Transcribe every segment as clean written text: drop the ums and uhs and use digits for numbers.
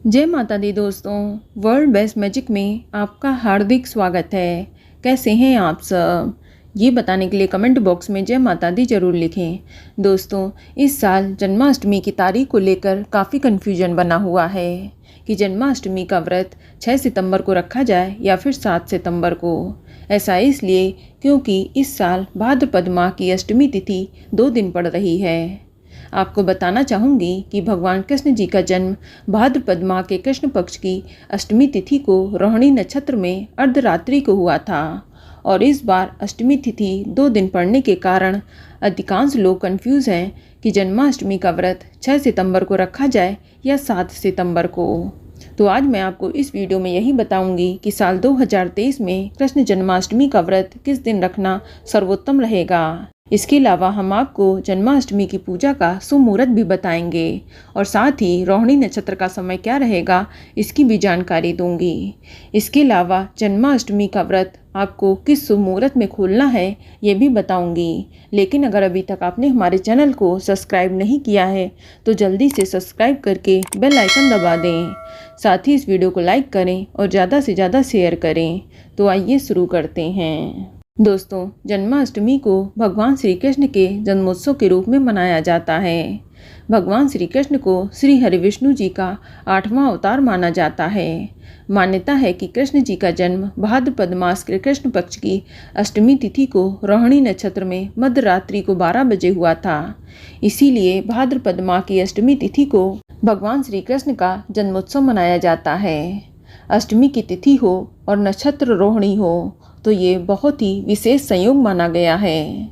जय माता दी दोस्तों। वर्ल्ड बेस्ट मैजिक में आपका हार्दिक स्वागत है। कैसे हैं आप सब? ये बताने के लिए कमेंट बॉक्स में जय माता दी ज़रूर लिखें। दोस्तों, इस साल जन्माष्टमी की तारीख को लेकर काफ़ी कन्फ्यूजन बना हुआ है कि जन्माष्टमी का व्रत 6 सितंबर को रखा जाए या फिर 7 सितंबर को। ऐसा इसलिए क्योंकि इस साल भाद्रपद माह की अष्टमी तिथि 2 दिन पड़ रही है। आपको बताना चाहूँगी कि भगवान कृष्ण जी का जन्म भाद्रपद माह के कृष्ण पक्ष की अष्टमी तिथि को रोहिणी नक्षत्र में अर्धरात्रि को हुआ था और इस बार अष्टमी तिथि 2 दिन पड़ने के कारण अधिकांश लोग कंफ्यूज हैं कि जन्माष्टमी का व्रत 6 सितंबर को रखा जाए या 7 सितंबर को। तो आज मैं आपको इस वीडियो में यही बताऊंगी कि साल 2023 में कृष्ण जन्माष्टमी का व्रत किस दिन रखना सर्वोत्तम रहेगा। इसके अलावा हम आपको जन्माष्टमी की पूजा का शुभ मुहूर्त भी बताएंगे और साथ ही रोहिणी नक्षत्र का समय क्या रहेगा इसकी भी जानकारी दूंगी। इसके अलावा जन्माष्टमी का व्रत आपको किस शुभ मुहूर्त में खोलना है ये भी बताऊंगी। लेकिन अगर अभी तक आपने हमारे चैनल को सब्सक्राइब नहीं किया है तो जल्दी से सब्सक्राइब करके बेल आइकन दबा दें। साथ ही इस वीडियो को लाइक करें और ज़्यादा से ज़्यादा शेयर करें। तो आइए शुरू करते हैं। दोस्तों, जन्माष्टमी को भगवान श्री कृष्ण के जन्मोत्सव के रूप में मनाया जाता है। भगवान श्री कृष्ण को श्री हरि विष्णु जी का 8वां अवतार माना जाता है। मान्यता है कि कृष्ण जी का जन्म भाद्रपद मास के कृष्ण पक्ष की अष्टमी तिथि को रोहिणी नक्षत्र में मध्य रात्रि को 12 बजे हुआ था। इसीलिए भाद्रपद माह की अष्टमी तिथि को भगवान श्री कृष्ण का जन्मोत्सव मनाया जाता है। अष्टमी की तिथि हो और नक्षत्र रोहिणी हो तो ये बहुत ही विशेष संयोग माना गया है।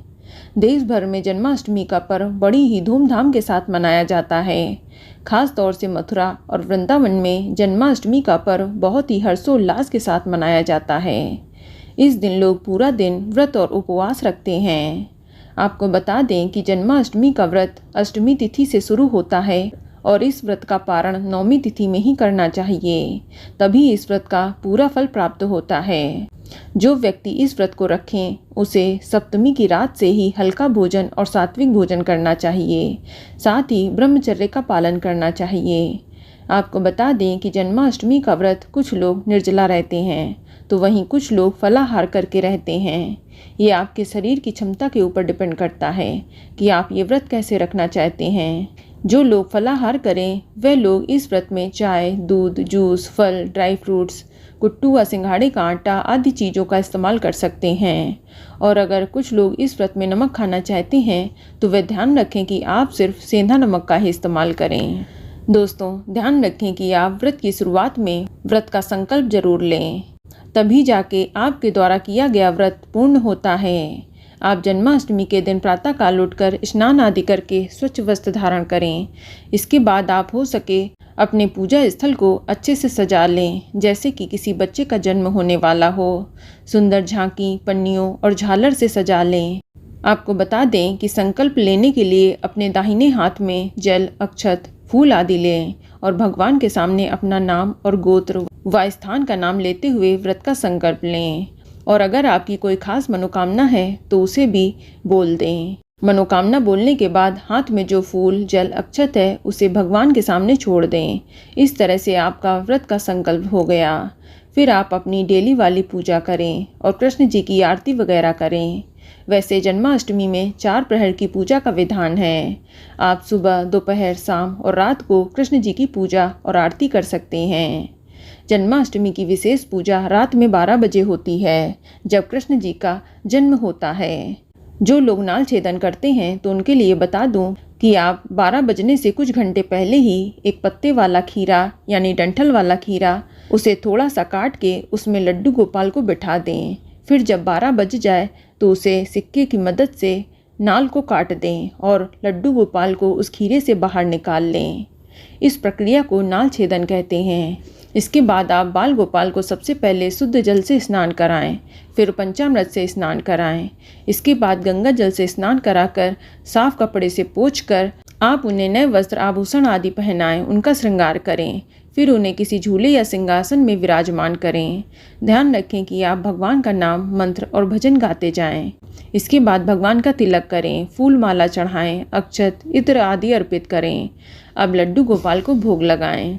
देश भर में जन्माष्टमी का पर्व बड़ी ही धूमधाम के साथ मनाया जाता है। खास तौर से मथुरा और वृंदावन में जन्माष्टमी का पर्व बहुत ही हर्षोल्लास के साथ मनाया जाता है। इस दिन लोग पूरा दिन व्रत और उपवास रखते हैं। आपको बता दें कि जन्माष्टमी का व्रत अष्टमी तिथि से शुरू होता है और इस व्रत का पारण 9वीं तिथि में ही करना चाहिए, तभी इस व्रत का पूरा फल प्राप्त होता है। जो व्यक्ति इस व्रत को रखें उसे सप्तमी की रात से ही हल्का भोजन और सात्विक भोजन करना चाहिए। साथ ही ब्रह्मचर्य का पालन करना चाहिए। आपको बता दें कि जन्माष्टमी का व्रत कुछ लोग निर्जला रहते हैं तो वहीं कुछ लोग फलाहार करके रहते हैं। ये आपके शरीर की क्षमता के ऊपर डिपेंड करता है कि आप ये व्रत कैसे रखना चाहते हैं। जो लोग फलाहार करें वे लोग इस व्रत में चाय, दूध, जूस, फल, ड्राई फ्रूट्स, कुट्टू व सिंघाड़े का आटा आदि चीज़ों का इस्तेमाल कर सकते हैं। और अगर कुछ लोग इस व्रत में नमक खाना चाहते हैं तो वे ध्यान रखें कि आप सिर्फ सेंधा नमक का ही इस्तेमाल करें। दोस्तों, ध्यान रखें कि आप व्रत की शुरुआत में व्रत का संकल्प जरूर लें, तभी जाके आपके द्वारा किया गया व्रत पूर्ण होता है। आप जन्माष्टमी के दिन प्रातःकाल उठकर स्नान आदि करके स्वच्छ वस्त्र धारण करें। इसके बाद आप हो सके अपने पूजा स्थल को अच्छे से सजा लें, जैसे कि किसी बच्चे का जन्म होने वाला हो। सुंदर झांकी, पन्नियों और झालर से सजा लें। आपको बता दें कि संकल्प लेने के लिए अपने दाहिने हाथ में जल, अक्षत, फूल आदि लें और भगवान के सामने अपना नाम और गोत्र व स्थान का नाम लेते हुए व्रत का संकल्प लें। और अगर आपकी कोई खास मनोकामना है तो उसे भी बोल दें। मनोकामना बोलने के बाद हाथ में जो फूल, जल, अक्षत है उसे भगवान के सामने छोड़ दें। इस तरह से आपका व्रत का संकल्प हो गया। फिर आप अपनी डेली वाली पूजा करें और कृष्ण जी की आरती वगैरह करें। वैसे जन्माष्टमी में 4 प्रहर की पूजा का विधान है। आप सुबह, दोपहर, शाम और रात को कृष्ण जी की पूजा और आरती कर सकते हैं। जन्माष्टमी की विशेष पूजा रात में 12 बजे होती है, जब कृष्ण जी का जन्म होता है। जो लोग नाल छेदन करते हैं तो उनके लिए बता दूं कि आप 12 बजने से कुछ घंटे पहले ही एक पत्ते वाला खीरा यानी डंठल वाला खीरा उसे थोड़ा सा काट के उसमें लड्डू गोपाल को बिठा दें। फिर जब 12 बज जाए तो उसे सिक्के की मदद से नाल को काट दें और लड्डू गोपाल को उस खीरे से बाहर निकाल लें। इस प्रक्रिया को नाल छेदन कहते हैं। इसके बाद आप बाल गोपाल को सबसे पहले शुद्ध जल से स्नान कराएं, फिर पंचामृत से स्नान कराएं। इसके बाद गंगा जल से स्नान कराकर साफ कपड़े से पोंछकर आप उन्हें नए वस्त्र, आभूषण आदि पहनाएं, उनका श्रृंगार करें। फिर उन्हें किसी झूले या सिंहासन में विराजमान करें। ध्यान रखें कि आप भगवान का नाम, मंत्र और भजन गाते जाएं। इसके बाद भगवान का तिलक करें, फूल माला चढ़ाएं, अक्षत, इत्र आदि अर्पित करें। अब लड्डू गोपाल को भोग लगाएं।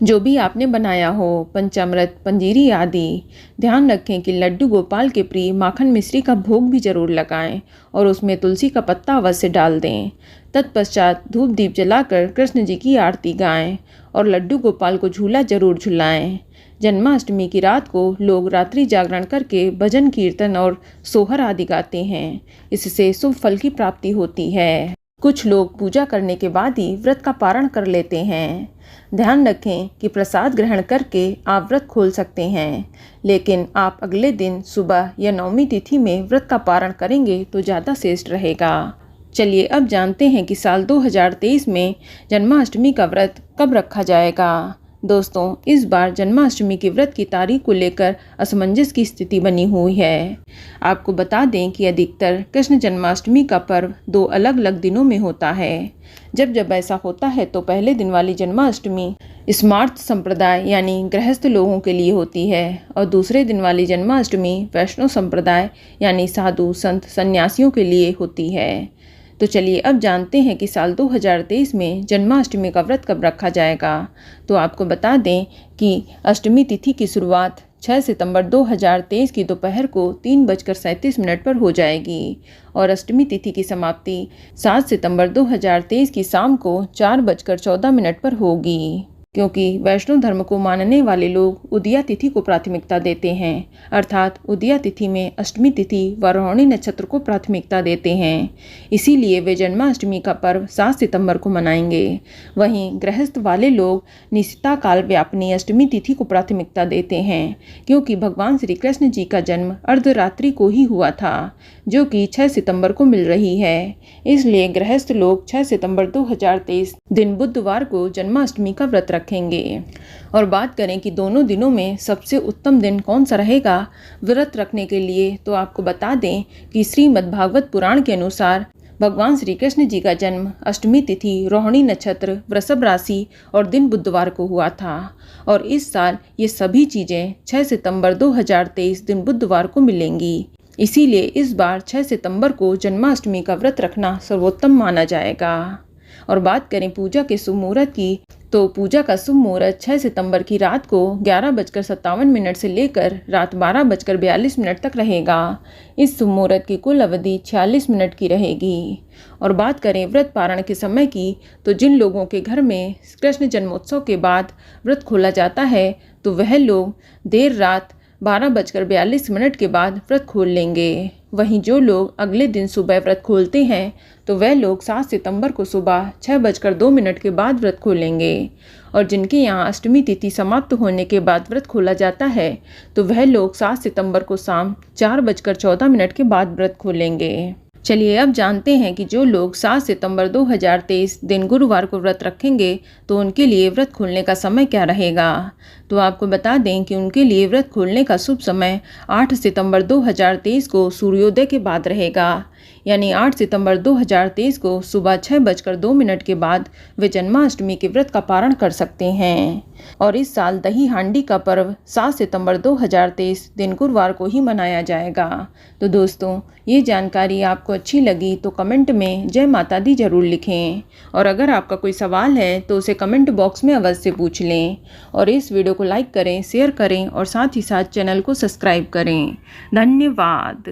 जो भी आपने बनाया हो, पंचामृत, पंजीरी आदि, ध्यान रखें कि लड्डू गोपाल के प्रिय माखन मिश्री का भोग भी जरूर लगाएं और उसमें तुलसी का पत्ता अवश्य डाल दें। तत्पश्चात धूप दीप जलाकर कृष्ण जी की आरती गाएं और लड्डू गोपाल को झूला जरूर झुलाएं। जन्माष्टमी की रात को लोग रात्रि जागरण करके भजन कीर्तन और सोहर आदि गाते हैं। इससे शुभ फल की प्राप्ति होती है। कुछ लोग पूजा करने के बाद ही व्रत का पारण कर लेते हैं। ध्यान रखें कि प्रसाद ग्रहण करके आप व्रत खोल सकते हैं, लेकिन आप अगले दिन सुबह या नवमी तिथि में व्रत का पारण करेंगे तो ज़्यादा श्रेष्ठ रहेगा। चलिए अब जानते हैं कि साल 2023 में जन्माष्टमी का व्रत कब रखा जाएगा। दोस्तों, इस बार जन्माष्टमी के व्रत की तारीख को लेकर असमंजस की स्थिति बनी हुई है। आपको बता दें कि अधिकतर कृष्ण जन्माष्टमी का पर्व 2 अलग अलग दिनों में होता है। जब ऐसा होता है तो पहले दिन वाली जन्माष्टमी स्मार्त संप्रदाय यानी गृहस्थ लोगों के लिए होती है और दूसरे दिन वाली जन्माष्टमी वैष्णव संप्रदाय यानी साधु संत सन्यासियों के लिए होती है। तो चलिए अब जानते हैं कि साल 2023 में जन्माष्टमी का व्रत कब रखा जाएगा। तो आपको बता दें कि अष्टमी तिथि की शुरुआत 6 सितंबर 2023 की दोपहर को 3:37 पर हो जाएगी और अष्टमी तिथि की समाप्ति 7 सितंबर 2023 की शाम को 4:14 पर होगी। क्योंकि वैष्णव धर्म को मानने वाले लोग उदया तिथि को प्राथमिकता देते हैं, अर्थात उदया तिथि में अष्टमी तिथि व रोहिणी नक्षत्र को प्राथमिकता देते हैं। इसीलिए वे जन्माष्टमी का पर्व 7 सितंबर को मनाएंगे। वहीं गृहस्थ वाले लोग निशिता काल व्यापिनी अष्टमी तिथि को प्राथमिकता देते हैं, क्योंकि भगवान श्री कृष्ण जी का जन्म अर्धरात्रि को ही हुआ था, जो कि 6 सितंबर को मिल रही है। इसलिए गृहस्थ लोग 6 सितंबर 2023 दिन बुधवार को जन्माष्टमी का व्रत रखेंगे। और बात करें कि दोनों दिनों में सबसे उत्तम दिन कौन सा रहेगा व्रत रखने के लिए, तो आपको बता दें कि श्रीमद्भागवत पुराण के अनुसार भगवान श्री कृष्ण जी का जन्म अष्टमी तिथि, रोहिणी नक्षत्र, वृषभ राशि और दिन बुधवार को हुआ था और इस साल ये सभी चीज़ें 6 सितंबर 2023 दिन बुधवार को मिलेंगी। इसीलिए इस बार 6 सितंबर को जन्माष्टमी का व्रत रखना सर्वोत्तम माना जाएगा। और बात करें पूजा के शुभ मुहूर्त की, तो पूजा का शुभ मुहूर्त 6 सितंबर की रात को 11:57 से लेकर रात 12:42 तक रहेगा। इस शुभ मुहूर्त की कुल अवधि 46 मिनट की रहेगी। और बात करें व्रत पारण के समय की, तो जिन लोगों के घर में कृष्ण जन्मोत्सव के बाद व्रत खोला जाता है तो वह लोग देर रात 12:42 के बाद व्रत खोल लेंगे। वहीं जो लोग अगले दिन सुबह व्रत खोलते हैं तो वह लोग 7 सितंबर को सुबह 6:02 के बाद व्रत खोलेंगे। और जिनके यहाँ अष्टमी तिथि समाप्त होने के बाद व्रत खोला जाता है तो वह लोग 7 सितंबर को शाम 4:14 के बाद व्रत खोलेंगे। चलिए अब जानते हैं कि जो लोग 7 सितंबर 2023 दिन गुरुवार को व्रत रखेंगे तो उनके लिए व्रत खोलने का समय क्या रहेगा। तो आपको बता दें कि उनके लिए व्रत खोलने का शुभ समय 8 सितंबर 2023 को सूर्योदय के बाद रहेगा, यानी 8 सितंबर 2023 को सुबह 6:02 के बाद वे जन्माष्टमी के व्रत का पारण कर सकते हैं। और इस साल दही हांडी का पर्व 7 सितंबर 2023 दिन गुरुवार को ही मनाया जाएगा। तो दोस्तों, ये जानकारी आपको अच्छी लगी तो कमेंट में जय माता दी जरूर लिखें और अगर आपका कोई सवाल है तो उसे कमेंट बॉक्स में अवश्य पूछ लें। और इस वीडियो को लाइक करें, शेयर करें और साथ ही साथ चैनल को सब्सक्राइब करें। धन्यवाद।